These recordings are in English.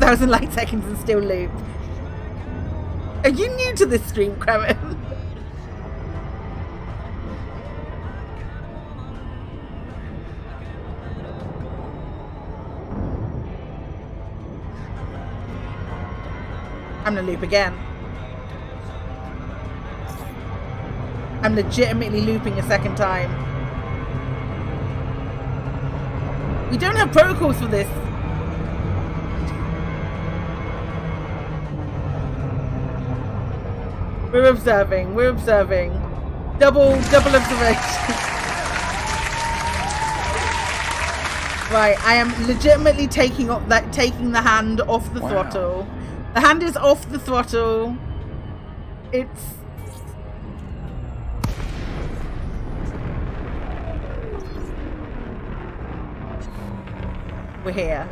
1,000 light seconds and still loop. Are you new to this stream, Kremen? I'm gonna loop again. I'm legitimately looping a second time. We don't have protocols for this. We're observing. Double observation. Right, I am legitimately taking the hand off the throttle. The hand is off the throttle. We're here.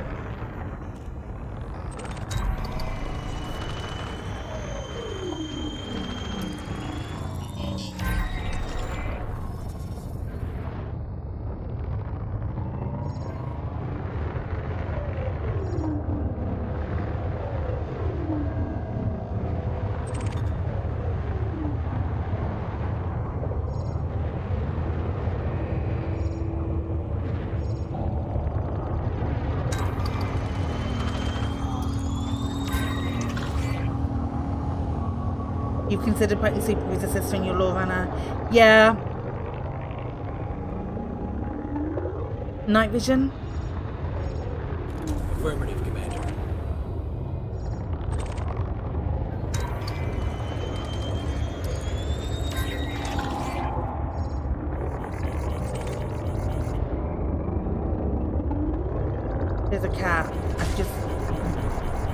You considered putting supervisor sister in your law runner? Yeah. Night vision? Affirmative, Commander. There's a cat. I've just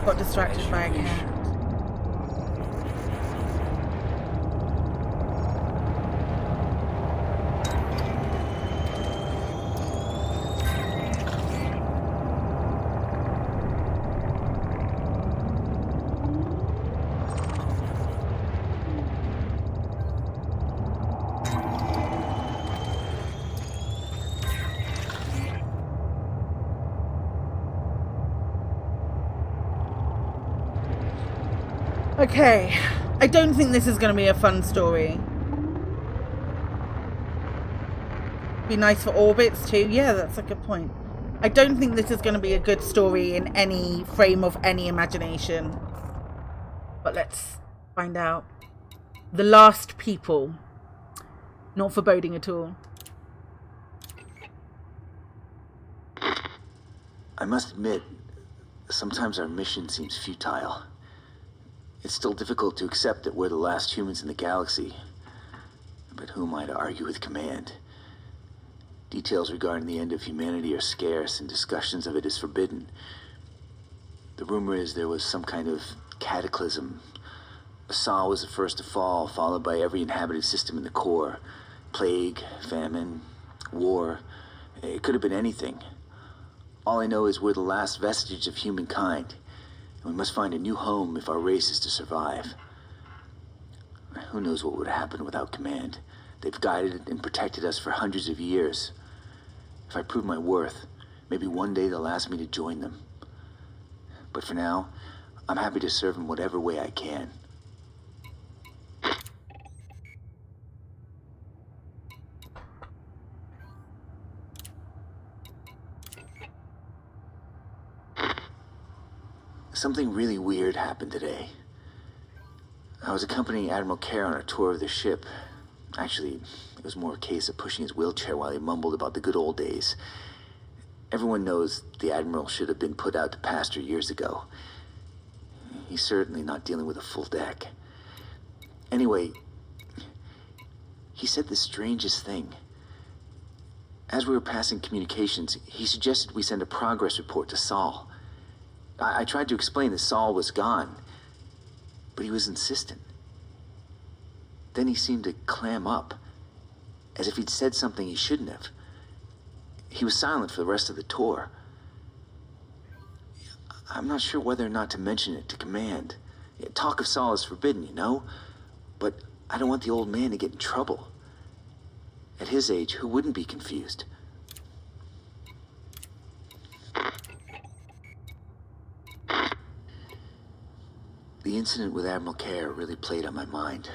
got distracted by a cat. Okay, I don't think this is going to be a fun story. Be nice for orbits too. Yeah, that's a good point. I don't think this is going to be a good story in any frame of any imagination. But let's find out. The last people. Not foreboding at all. I must admit, sometimes our mission seems futile. It's still difficult to accept that we're the last humans in the galaxy. But who am I to argue with Command? Details regarding the end of humanity are scarce, and discussions of it is forbidden. The rumor is there was some kind of cataclysm. Asal was the first to fall, followed by every inhabited system in the core. Plague, famine, war. It could have been anything. All I know is we're the last vestige of humankind. We must find a new home if our race is to survive. Who knows what would happen without Command? They've guided and protected us for hundreds of years. If I prove my worth, maybe one day they'll ask me to join them. But for now, I'm happy to serve in whatever way I can. Something really weird happened today. I was accompanying Admiral Kerr on a tour of the ship. Actually, it was more a case of pushing his wheelchair while he mumbled about the good old days. Everyone knows the Admiral should have been put out to pasture years ago. He's certainly not dealing with a full deck. Anyway, he said the strangest thing. As we were passing communications, he suggested we send a progress report to Saul. I tried to explain that Saul was gone, but he was insistent. Then he seemed to clam up, as if he'd said something he shouldn't have. He was silent for the rest of the tour. I'm not sure whether or not to mention it to Command. Talk of Saul is forbidden, you know? But I don't want the old man to get in trouble. At his age, who wouldn't be confused? The incident with Admiral Care really played on my mind.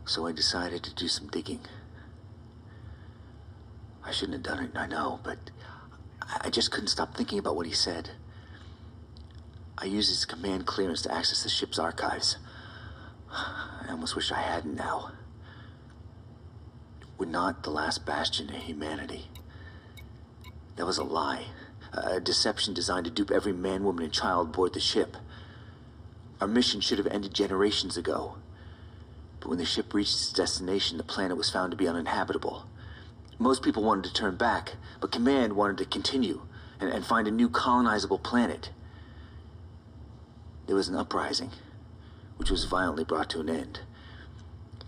So I decided to do some digging. I shouldn't have done it, I know, but I just couldn't stop thinking about what he said. I used his command clearance to access the ship's archives. I almost wish I hadn't now. We're not the last bastion of humanity. That was a lie. A deception designed to dupe every man, woman, and child aboard the ship. Our mission should have ended generations ago. But when the ship reached its destination, the planet was found to be uninhabitable. Most people wanted to turn back, but Command wanted to continue and find a new colonizable planet. There was an uprising, which was violently brought to an end.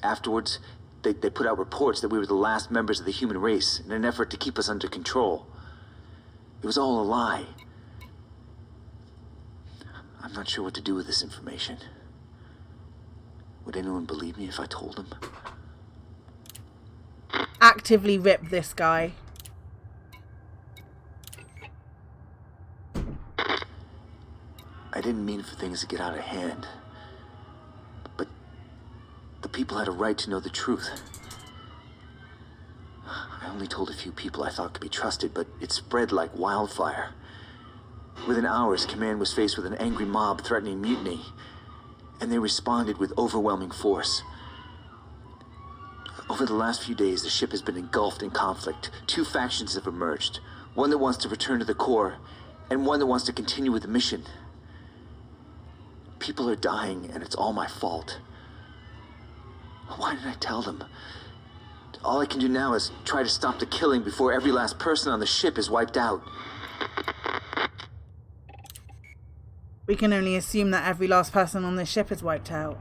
Afterwards, they put out reports that we were the last members of the human race in an effort to keep us under control. It was all a lie. I'm not sure what to do with this information. Would anyone believe me if I told them? Actively rip this guy. I didn't mean for things to get out of hand. But the people had a right to know the truth. I only told a few people I thought could be trusted, but it spread like wildfire. Within hours, Command was faced with an angry mob threatening mutiny, and they responded with overwhelming force. Over the last few days, the ship has been engulfed in conflict. Two factions have emerged. One that wants to return to the core, and one that wants to continue with the mission. People are dying, and it's all my fault. Why didn't I tell them? All I can do now is try to stop the killing before every last person on the ship is wiped out. We can only assume that every last person on this ship is wiped out.